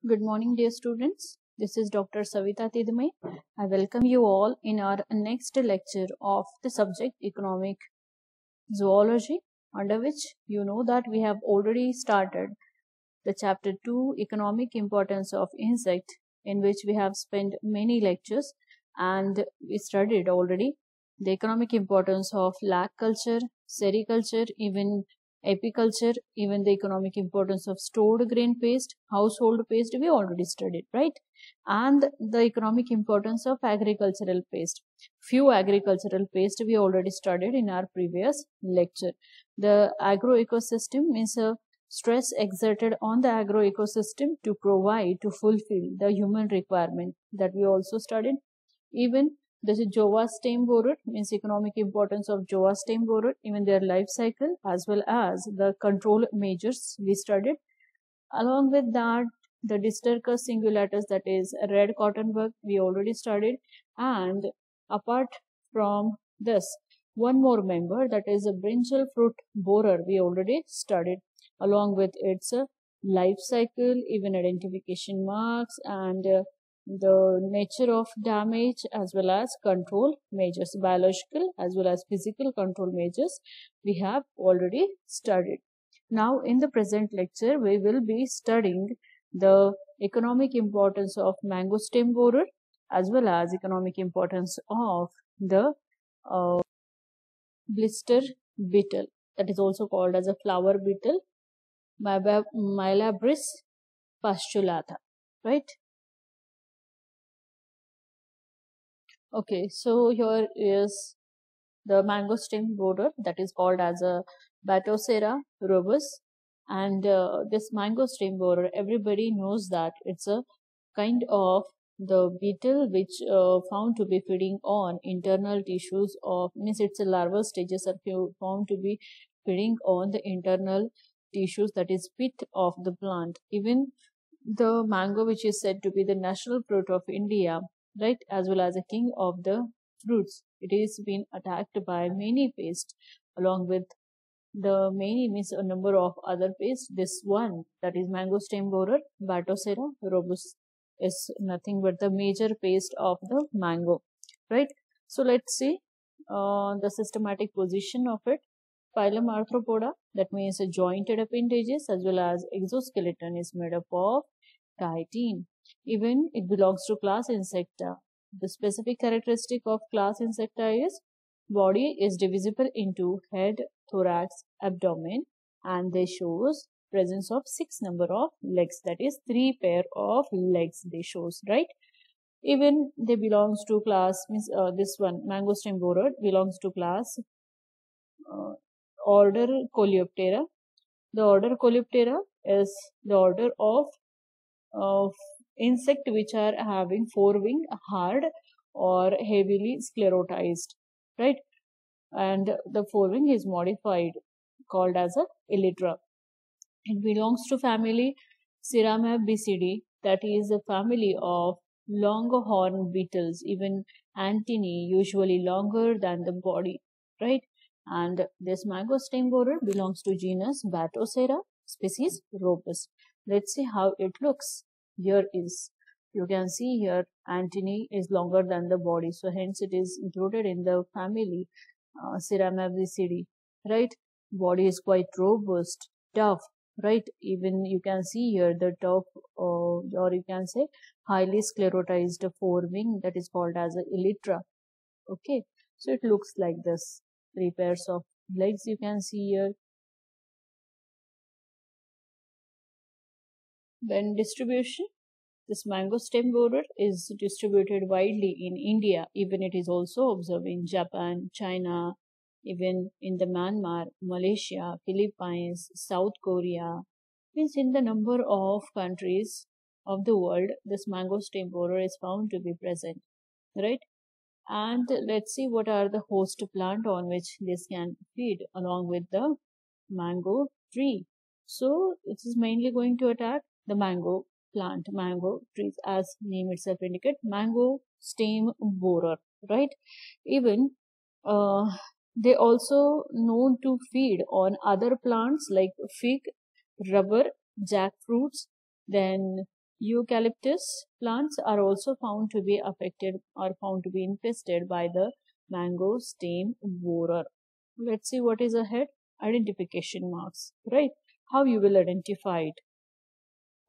Good morning, dear students. This is Dr. Savita Tidmai. I welcome you all in our next lecture of the subject Economic Zoology, under which you know that we have already started the chapter 2 Economic Importance of Insect, in which we have spent many lectures and we studied already the economic importance of lag culture, sericulture, even apiculture, even the economic importance of stored grain paste, household paste, we already studied, right? And the economic importance of agricultural paste. Few agricultural paste we already studied in our previous lecture. The agroecosystem means a stress exerted on the agroecosystem to provide, to fulfill the human requirement, that we also studied. Even this is Jova stem borer, means economic importance of Jova stem borer, even their life cycle as well as the control measures we studied. Along with that, the Distercus singulatus, that is red cottonbug, we already studied. And apart from this, one more member, that is a brinjal fruit borer, we already studied, along with its life cycle, even identification marks, and the nature of damage as well as control measures, biological as well as physical control measures we have already studied. Now in the present lecture we will be studying the economic importance of mango stem borer as well as economic importance of the blister beetle, that is also called as a flower beetle, Mylabris pastulata, right? Okay, so here is the mango stem borer, that is called as a Batocera robust. And this mango stem borer, everybody knows that it's a kind of the beetle which found to be feeding on internal tissues of, means its larval stages are found to be feeding on the internal tissues, that is pith of the plant. Even the mango, which is said to be the national fruit of India, right, as well as a king of the fruits, it is been attacked by many pests, along with the many, means a number of other pests. This one, that is mango stem borer, Batocera robust, is nothing but the major pest of the mango, right? So let's see the systematic position of it. Phylum Arthropoda, that means jointed appendages, as well as exoskeleton is made up of chitin. Even it belongs to class Insecta. The specific characteristic of class Insecta is body is divisible into head, thorax, abdomen, and they shows presence of 6 number of legs, that is 3 pair of legs they shows, right? Even they belongs to class, means this one mango stem borer belongs to class order Coleoptera. The order Coleoptera is the order of insect which are having 4 wing, hard or heavily sclerotized, right? And the 4 wing is modified, called as a elytra. It belongs to family Ceramabicidae, that is a family of longhorn beetles, even antennae usually longer than the body, right? And this mango stem borer belongs to genus Batocera, species Robust. Let's see how it looks. Here is, you can see here antennae is longer than the body, so hence it is included in the family Ceramabicidae, right? Body is quite robust, tough, right? Even you can see here the tough or you can say highly sclerotized forewing, that is called as a elytra. Okay, so it looks like this. 3 pairs of legs you can see here. When distribution, this mango stem borer is distributed widely in India. Even it is also observed in Japan, China, even in the Myanmar, Malaysia, Philippines, South Korea. Means in the number of countries of the world, this mango stem borer is found to be present, right? And let's see what are the host plant on which this can feed along with the mango tree. So it is mainly going to attack the mango plant, mango trees, as name itself indicate, mango stem borer, right? Even they also known to feed on other plants like fig, rubber, jackfruits, then Eucalyptus plants are also found to be affected or found to be infested by the mango stem borer. Let's see what is ahead. Identification marks, right? How you will identify it.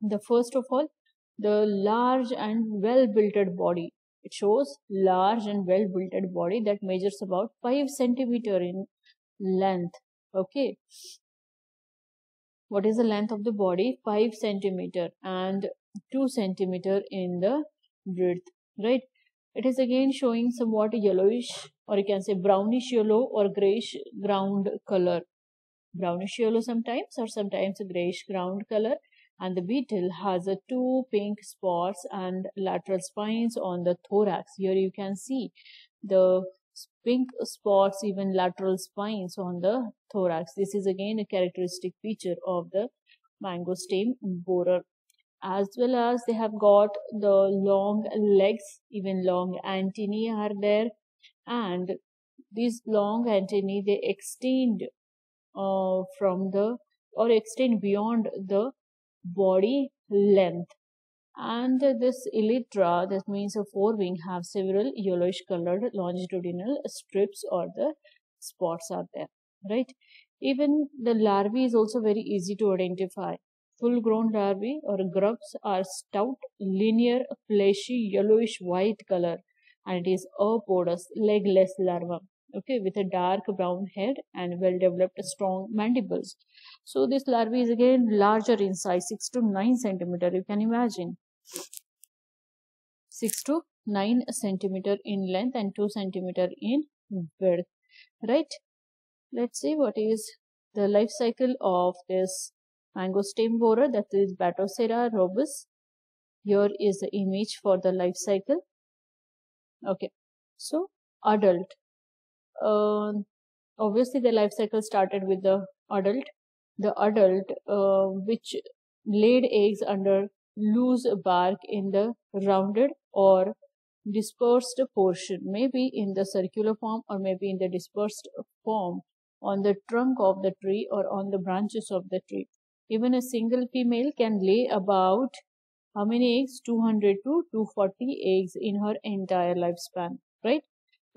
The first of all, the large and well-built body. It shows large and well-built body that measures about 5 centimeter in length. Okay. What is the length of the body? 5 centimeter and 2 centimeter in the breadth, right? It is again showing somewhat yellowish, or you can say brownish yellow or grayish ground color. Brownish yellow sometimes, or sometimes a grayish ground color. And the beetle has a 2 pink spots and lateral spines on the thorax. Here you can see the pink spots, even lateral spines on the thorax. This is again a characteristic feature of the mango stem borer. As well as they have got the long legs, even long antennae are there, and these long antennae, they extend from the or extend beyond the body length. And this elytra, that means a forewing, have several yellowish colored longitudinal strips or the spots are there, right? Even the larvae is also very easy to identify. Full grown larvae or grubs are stout, linear, fleshy, yellowish white color, and it is apodous, legless larva. Okay, with a dark brown head and well developed strong mandibles. So this larvae is again larger in size, 6 to 9 centimeter. You can imagine 6 to 9 centimeter in length and 2 centimeter in width, right? Let's see what is the life cycle of this mango stem borer, that is Batocera robust. Here is the image for the life cycle. Okay, so adult. Obviously the life cycle started with the adult. The adult which laid eggs under loose bark in the rounded or dispersed portion, maybe in the circular form or maybe in the dispersed form on the trunk of the tree or on the branches of the tree. Even a single female can lay about how many eggs? 200 to 240 eggs in her entire lifespan, right?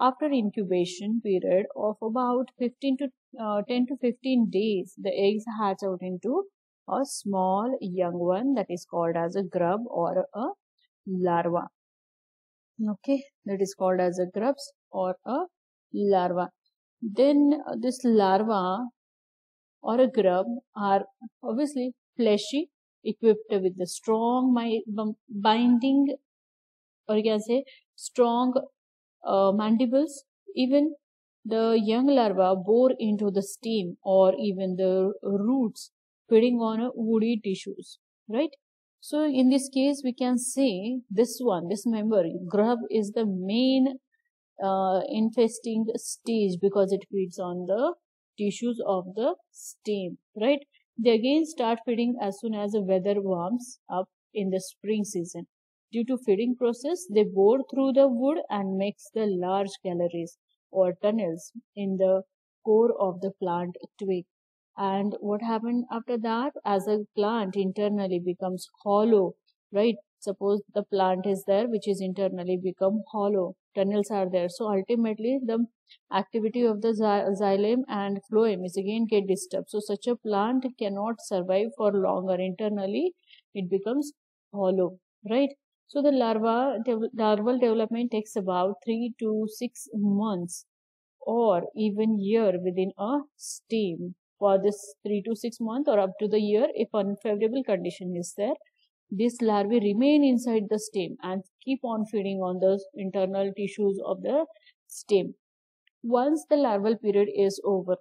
After incubation period of about 10 to 15 days, the eggs hatch out into a small young one that is called as a grub or a larva. Okay, that is called as a grubs or a larva. Then this larva or a grub are obviously fleshy, equipped with the strong binding, or you can say strong mandibles. Even the young larva bore into the stem or even the roots, feeding on woody tissues, right? So in this case, we can say this member, grub, is the main infesting stage because it feeds on the tissues of the stem, right? They again start feeding as soon as the weather warms up in the spring season. Due to feeding process, they bore through the wood and makes the large galleries or tunnels in the core of the plant twig. And what happened after that? As a plant internally becomes hollow, right? Suppose the plant is there which is internally become hollow, tunnels are there, so ultimately the activity of the xylem and phloem is again get disturbed, so such a plant cannot survive for longer. Internally it becomes hollow, right? So the larval development takes about 3 to 6 months or even year within a stem. For this 3 to 6 months or up to the year, if unfavorable condition is there, these larvae remain inside the stem and keep on feeding on the internal tissues of the stem. Once the larval period is over,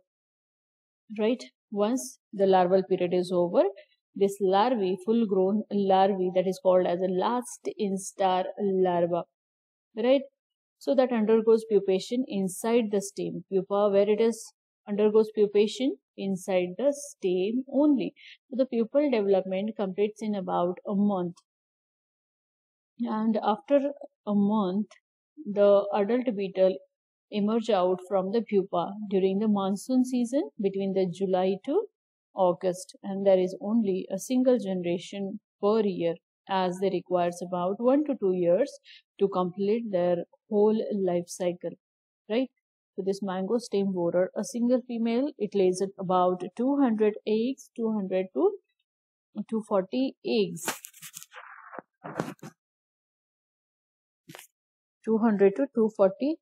right? Once the larval period is over, this larvae, full grown larvae, that is called as a last instar larva, right? So that undergoes pupation inside the stem. Pupa, where it is undergoes pupation inside the stem only. So the pupal development completes in about a month. And after a month, the adult beetle emerge out from the pupa during the monsoon season between the July to August, and there is only a single generation per year. as they requires about 1 to 2 years to complete their whole life cycle, right? So this mango stem borer, a single female, it lays about 200 eggs, 200 to 240 eggs, 200 to 240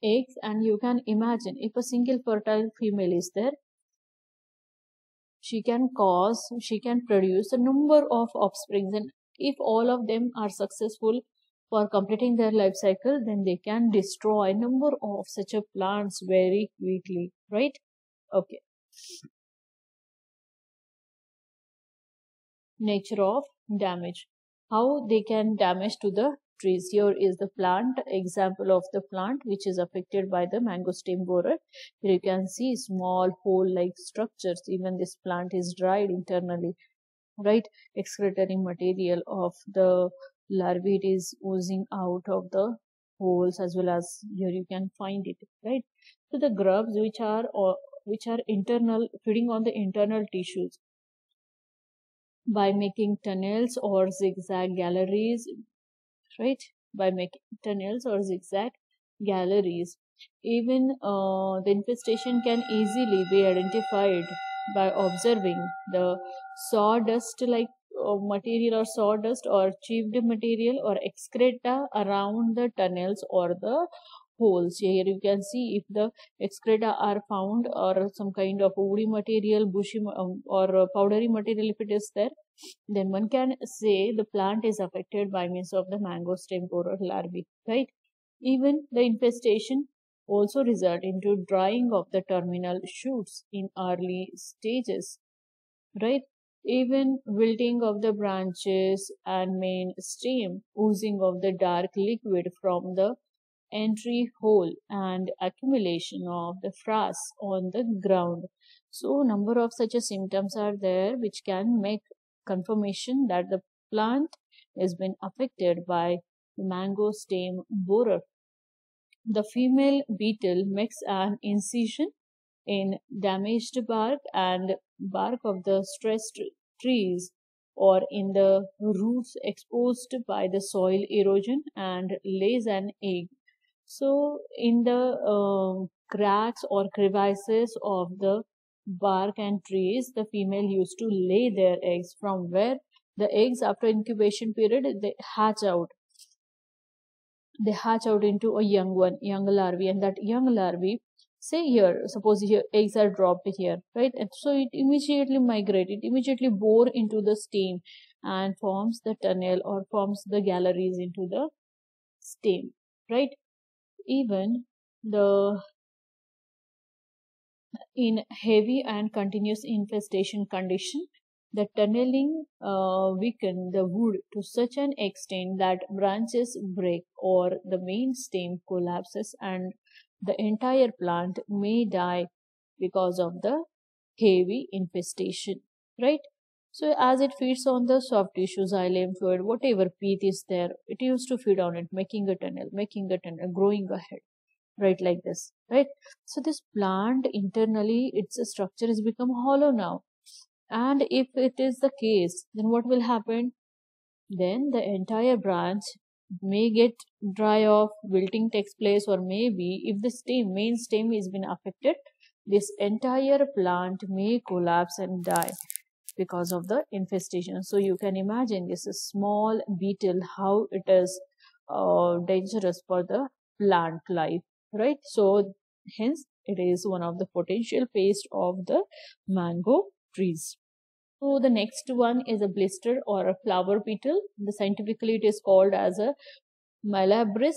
eggs. And you can imagine, if a single fertile female is there, she can produce a number of offsprings, and if all of them are successful for completing their life cycle, then they can destroy a number of such a plants very quickly, right? Okay. Nature of damage, how they can damage to the trees. Here is the plant example of the plant which is affected by the mango stem borer. Here you can see small hole like structures. Even this plant is dried internally, right? Excretory material of the larvae, it is oozing out of the holes, as well as here you can find it, right? So the grubs which are internal, feeding on the internal tissues by making tunnels or zigzag galleries, right? By making tunnels or zigzag galleries. Even the infestation can easily be identified by observing the sawdust like material, or sawdust or chipped material or excreta around the tunnels or the holes. Here you can see if the excreta are found, or some kind of woody material, bushy or powdery material, if it is there, then one can say the plant is affected by means of the mango stem borer larvae, right? Even the infestation also result into drying of the terminal shoots in early stages, right? Even wilting of the branches and main stem, oozing of the dark liquid from the entry hole, and accumulation of the frass on the ground. So number of such a symptoms are there which can make confirmation that the plant has been affected by mango stem borer. The female beetle makes an incision in damaged bark and bark of the stressed trees, or in the roots exposed by the soil erosion, and lays an egg. So in the cracks or crevices of the bark and trees, the female used to lay their eggs, from where the eggs, after incubation period, they hatch out. They hatch out into a young larvae, and that young larvae, say here, suppose here eggs are dropped here, right? And so it immediately migrate, it immediately bore into the stem and forms the tunnel or forms the galleries into the stem, right? Even the in heavy and continuous infestation condition, the tunneling weaken the wood to such an extent that branches break or the main stem collapses, and the entire plant may die because of the heavy infestation, right? So as it feeds on the soft tissue, xylem fluid, whatever pith is there, it used to feed on it, making a tunnel, growing ahead, right? Like this, right? So this plant internally, its structure has become hollow now. And if it is the case, then what will happen? Then the entire branch may get dry off, wilting takes place, or maybe if the main stem has been affected, this entire plant may collapse and die because of the infestation. So you can imagine this small beetle, how it is dangerous for the plant life, right? So hence it is one of the potential pest of the mango trees. So the next one is a blister or a flower beetle. The scientifically it is called as a Malabris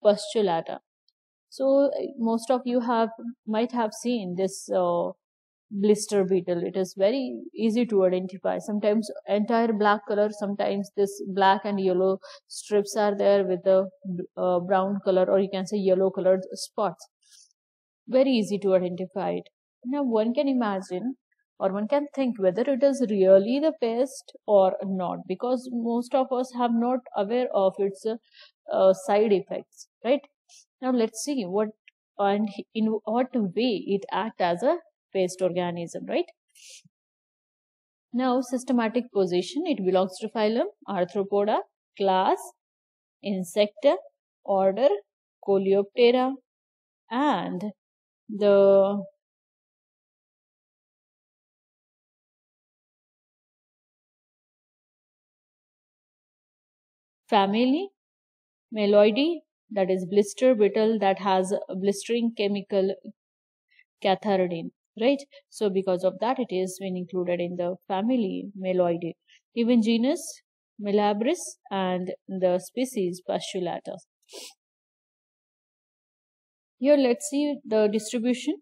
pustulata. So most of you might have seen this blister beetle. It is very easy to identify. Sometimes entire black color, sometimes this black and yellow strips are there with the brown color, or you can say yellow colored spots. Very easy to identify it. Now one can imagine, or one can think whether it is really the pest or not, because most of us have not aware of its side effects, right? Now let's see what and in what way it acts as a pest organism, right? Now, systematic position, it belongs to phylum Arthropoda, class Insecta, order Coleoptera, and the family Meloidae, that is blister beetle that has a blistering chemical catharidin, right? So because of that, it is been included in the family Meloidae. Even genus Melabris and the species Pastulata. Here, let's see the distribution.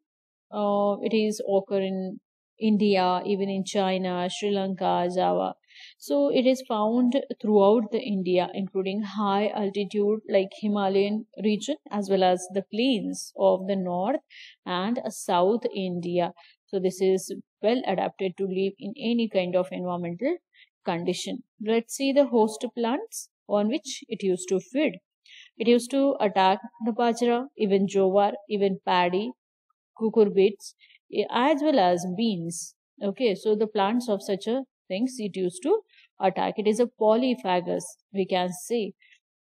It is occur in India, even in China, Sri Lanka, Java. So it is found throughout the India, including high altitude like Himalayan region as well as the plains of the north and south India. So this is well adapted to live in any kind of environmental condition. Let's see the host plants on which it used to feed. It used to attack the bajra, even jowar, even paddy, cucurbits, as well as beans. Okay, so the plants of such a things it used to attack. It is a polyphagous, we can say,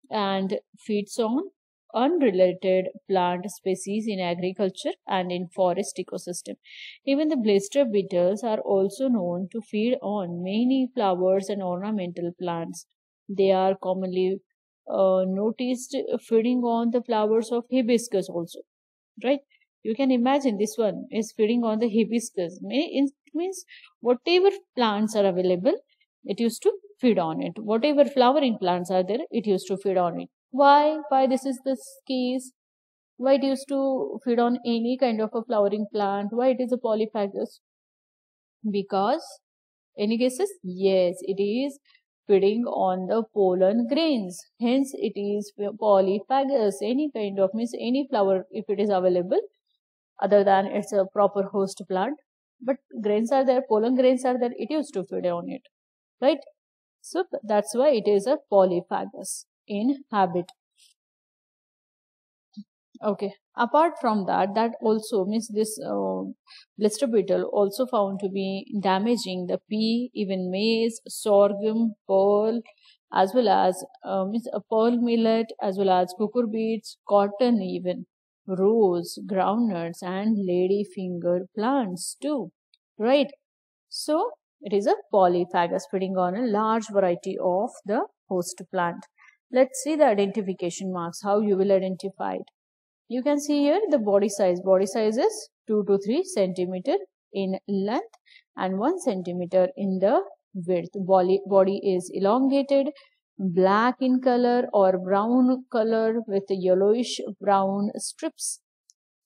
and feeds on unrelated plant species in agriculture and in forest ecosystem. Even the blister beetles are also known to feed on many flowers and ornamental plants. They are commonly noticed feeding on the flowers of hibiscus also, right? You can imagine this one is feeding on the hibiscus. It means whatever plants are available, it used to feed on it. Whatever flowering plants are there, it used to feed on it. Why? Why this is the case? Why it used to feed on any kind of a flowering plant? Why it is a polyphagous? Because any guesses? Yes, it is feeding on the pollen grains. Hence, it is polyphagous. Any kind of means any flower if it is available, other than it's a proper host plant. But grains are there, pollen grains are there. It used to feed on it, right? So that's why it is a polyphagous in habit. Okay. Apart from that, that also means this blister beetle also found to be damaging the pea, even maize, sorghum, pearl, as well as means a pearl millet, as well as cucurbits, cotton, even rose, groundnuts, and ladyfinger plants too. Right. So it is a polyphagous feeding on a large variety of the host plant. Let's see the identification marks, how you will identify it. You can see here the body size. Body size is 2 to 3 centimeter in length and 1 centimeter in the width. Body is elongated, black in color or brown color with yellowish brown strips.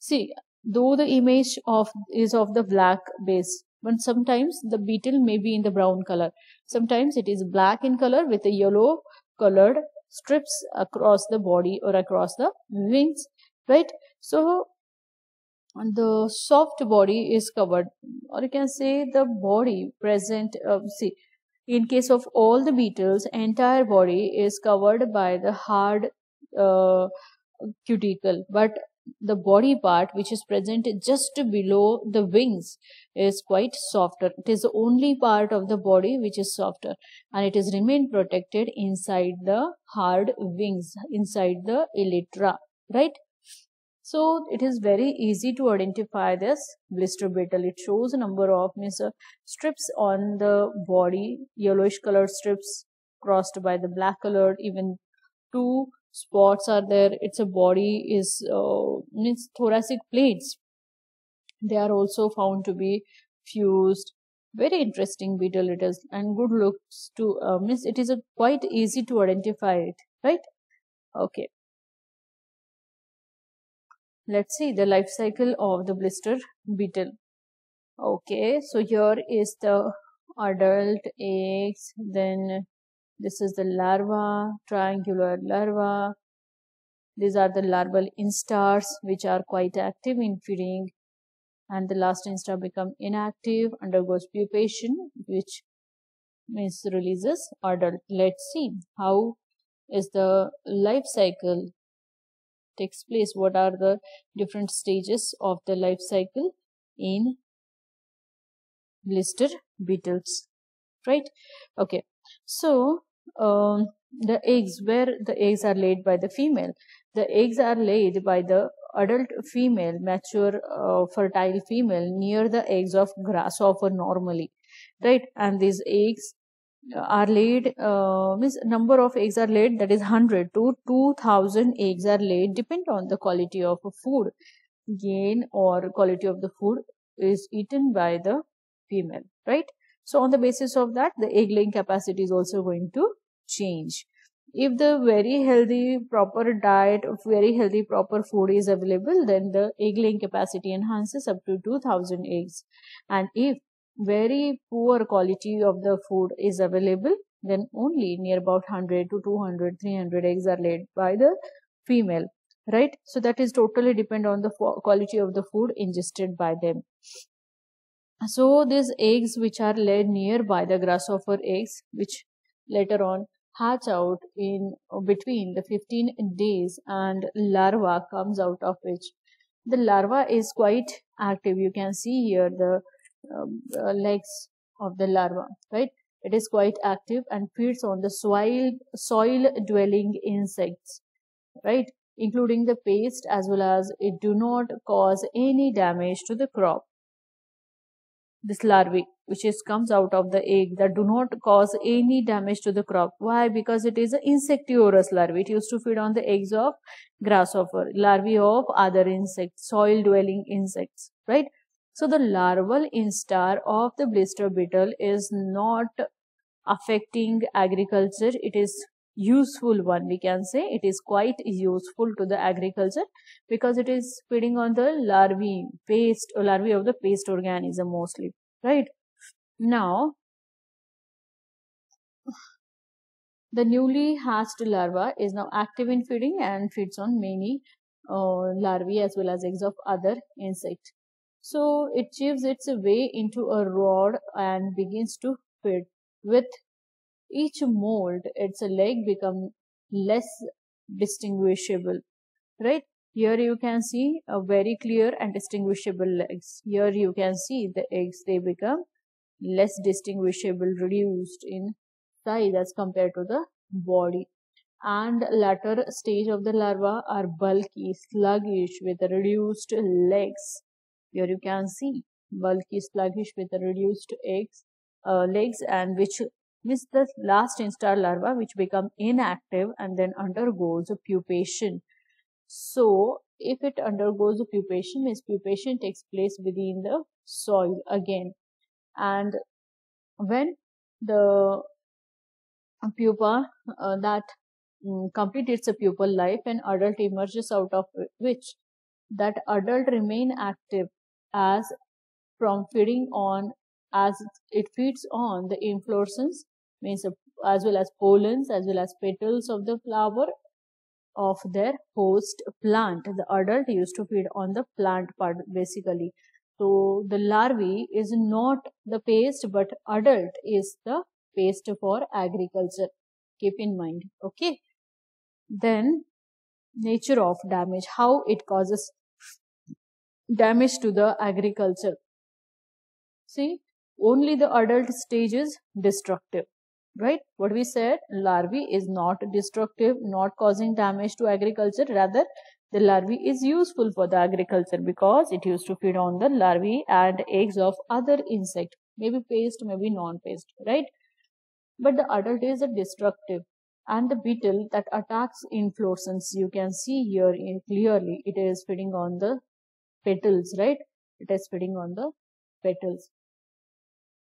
See, though the image of is of the black base, but sometimes the beetle may be in the brown color. Sometimes it is black in color with a yellow colored strips across the body or across the wings, right? So the soft body is covered, or you can say the body present. See, in case of all the beetles, entire body is covered by the hard uh, cuticle, but the body part which is present just below the wings is quite softer. It is the only part of the body which is softer, and it is remain protected inside the hard wings, inside the elytra, right? So it is very easy to identify this blister beetle. It shows a number of strips on the body, yellowish colored strips crossed by the black colored, even two spots are there. Its a body is means thoracic plates. They are also found to be fused. Very interesting beetle it is, and good looks to means it is a quite easy to identify it, right? Okay. Let's see the life cycle of the blister beetle. Okay, so here is the adult eggs, then this is the larva, triangular larva. These are the larval instars which are quite active in feeding, and the last instar become inactive, undergoes pupation, which means releases adult. Let's see how is the life cycle takes place. What are the different stages of the life cycle in blister beetles? right? Okay, so the eggs, where the eggs are laid by the female, the eggs are laid by the adult female, mature fertile female, near the eggs of grasshopper normally, right? And these eggs are laid, means number of eggs are laid, that is 100 to 2000 eggs are laid, depend on the quality of food gain or quality of the food is eaten by the female, right? So on the basis of that, the egg laying capacity is also going to change. If the very healthy proper diet, very healthy proper food is available, then the egg laying capacity enhances up to 2000 eggs. And if very poor quality of the food is available, then only near about 100 to 200, 300 eggs are laid by the female, right? So that is totally depend on the quality of the food ingested by them. So these eggs which are laid nearby the grasshopper eggs, which later on hatch out in between the 15 days, and larva comes out of which the larva is quite active. You can see here the legs of the larva, right? It is quite active and feeds on the soil dwelling insects, right, including the pest, as well as it do not cause any damage to the crop. This larvae which is comes out of the egg, that do not cause any damage to the crop. Why? Because it is an insectivorous larvae. It used to feed on the eggs of grasshopper, larvae of other insects, soil dwelling insects, right? So the larval instar of the blister beetle is not affecting agriculture. It is useful one, we can say. It is quite useful to the agriculture because it is feeding on the larvae, paste or larvae of the paste organism mostly, right? Now the newly hatched larva is now active in feeding and feeds on many larvae as well as eggs of other insects. So it chieves its way into a rod and begins to feed. With each mold, its leg become less distinguishable, right? Here you can see a very clear and distinguishable legs. Here you can see the eggs, they become less distinguishable, reduced in size as compared to the body. And latter stage of the larva are bulky, sluggish with reduced legs. Here you can see bulky, sluggish with reduced legs, and which means the last instar larva which become inactive and then undergoes a pupation. So if it undergoes a pupation, means pupation takes place within the soil again, and when the pupa that complete its pupal life, an adult emerges out of which that adult remain active as from feeding on, as it feeds on the inflorescence, means as well as pollens as well as petals of the flower of their host plant. The adult used to feed on the plant part basically. So the larvae is not the paste, but adult is the paste for agriculture. Keep in mind. Okay. Then nature of damage, how it causes damage to the agriculture. See, only the adult stage is destructive, right? What we said, larvae is not destructive, not causing damage to agriculture. Rather, the larvae is useful for the agriculture because it used to feed on the larvae and eggs of other insect, maybe paste, maybe non-paste, right? But the adult is a destructive, and the beetle that attacks inflorescence, you can see here clearly, it is feeding on the petals, right? It is feeding on the petals.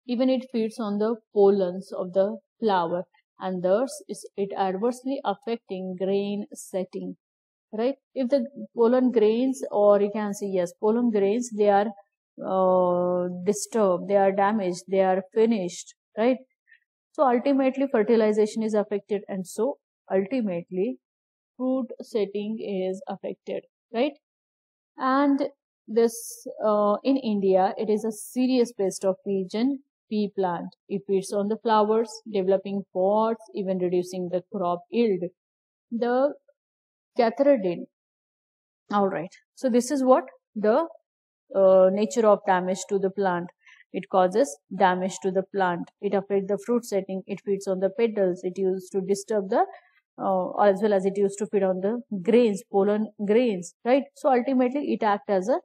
Even it feeds on the pollens of the flower, and thus is it adversely affecting grain setting, right? If the pollen grains, or you can say yes, pollen grains, they are disturbed, they are damaged, they are finished, right? So ultimately fertilization is affected, and so ultimately fruit setting is affected, right? And this in India, it is a serious pest of pigeon pea plant. It feeds on the flowers, developing pods, even reducing the crop yield. The Cathradin. All right. So this is what the nature of damage to the plant. It causes damage to the plant. It affects the fruit setting. It feeds on the petals. It used to disturb the as well as it used to feed on the grains, pollen grains, right? So ultimately it acts as a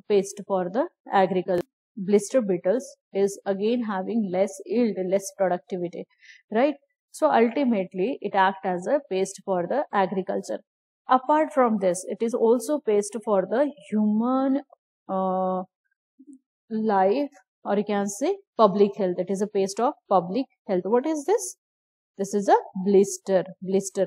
pest for the agriculture. Blister beetles is again having less yield, less productivity, right? So ultimately it acts as a pest for the agriculture. Apart from this, it is also pest for the human uh, life, or you can say public health. It is a pest of public health. What is this? This is a blister.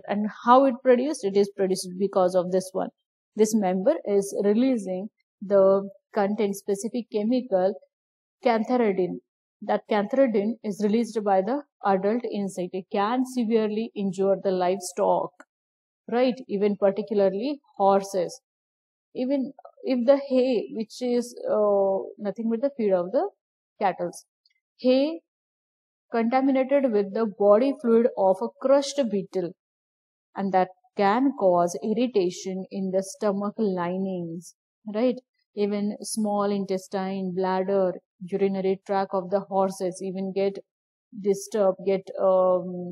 And how it produced? It is produced because of this one. This member is releasing the content specific chemical cantharidin. That cantharidin is released by the adult insect. It can severely injure the livestock, right? Even particularly horses. Even if the hay, which is nothing but the feed of the cattle, hay contaminated with the body fluid of a crushed beetle, and that can cause irritation in the stomach linings, right? Even small intestine, bladder, urinary tract of the horses even get disturbed, get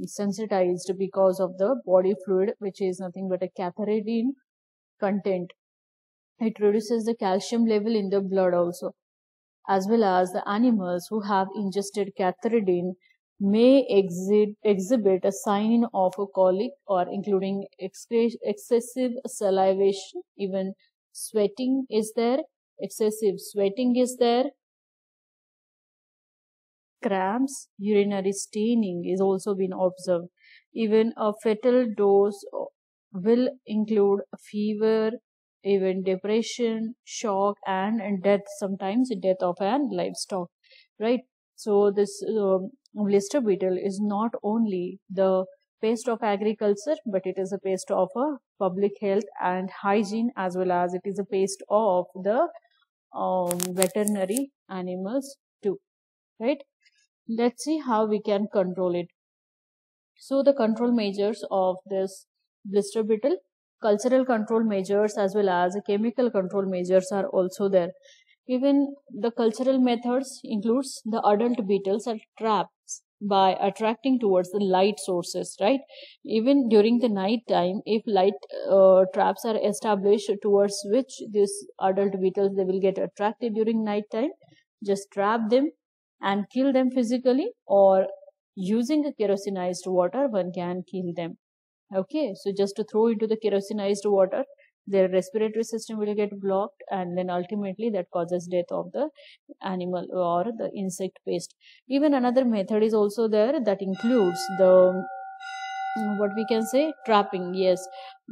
sensitized because of the body fluid, which is nothing but a cantharidin content. It reduces the calcium level in the blood also, as well as the animals who have ingested cantharidin may exhibit a sign of a colic, or including excessive salivation, even sweating is there, excessive sweating is there, cramps, urinary staining is also been observed. Even a fatal dose will include fever, even depression, shock, and death, sometimes death of an livestock, right? So this blister beetle is not only the pest of agriculture, but it is a pest of a public health and hygiene, as well as it is a pest of the veterinary animals too, right? Let's see how we can control it. So the control measures of this blister beetle, cultural control measures as well as chemical control measures are also there. Even the cultural methods includes the adult beetles are trapped by attracting towards the light sources, right? Even during the night time, if light traps are established towards which these adult beetles they will get attracted during night time, just trap them and kill them physically, or using a kerosinized water one can kill them. Okay, so just to throw into the kerosinized water, their respiratory system will get blocked, and then ultimately that causes death of the animal or the insect pest. Even another method is also there, that includes the what we can say trapping. Yes,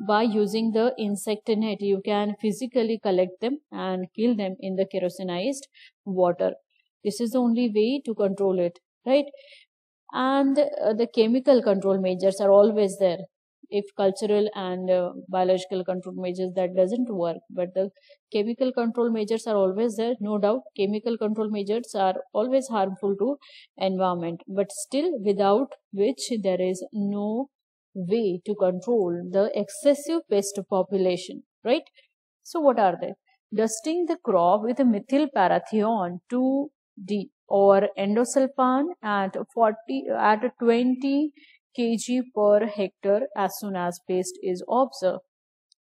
by using the insect net you can physically collect them and kill them in the kerosinized water. This is the only way to control it, right? And the chemical control measures are always there. If cultural and biological control measures that doesn't work, but the chemical control measures are always there. No doubt chemical control measures are always harmful to environment, but still without which there is no way to control the excessive pest population, right? So what are they? Dusting the crop with a methyl parathion 2D or endosulfan at 20 kg per hectare as soon as pest is observed,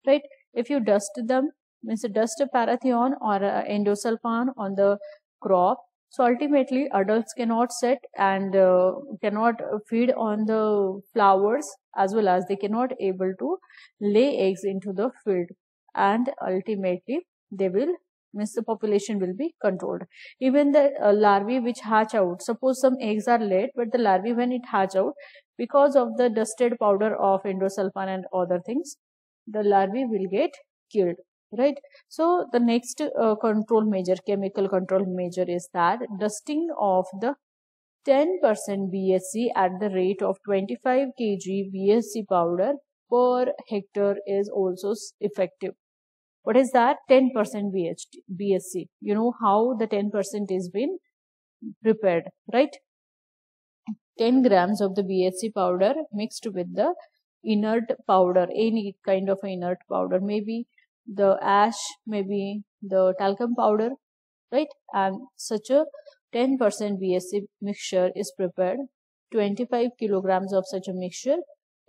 right? If you dust them, means dust a parathion or endosulfan on the crop, so ultimately adults cannot set and cannot feed on the flowers, as well as they cannot able to lay eggs into the field, and ultimately they will, means the population will be controlled. Even the larvae which hatch out, suppose some eggs are laid, but the larvae when it hatch out, because of the dusted powder of endosulfan and other things, the larvae will get killed, right? So the next control measure, chemical control measure, is that dusting of the 10% BSC at the rate of 25 kg BSC powder per hectare is also effective. What is that? 10% BSC. You know how the 10% is been prepared, right? 10 grams of the BSC powder mixed with the inert powder, any kind of inert powder, maybe the ash, maybe the talcum powder, right? And such a 10% BSC mixture is prepared. 25 kilograms of such a mixture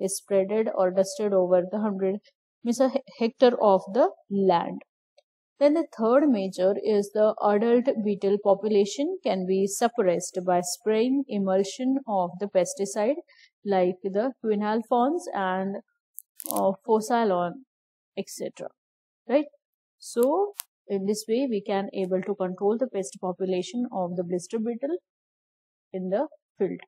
is spreaded or dusted over the 100 hectare of the land. Then the third measure is the adult beetle population can be suppressed by spraying emulsion of the pesticide like the quinalphons and focalon, etc. Right? So in this way we can able to control the pest population of the blister beetle in the field.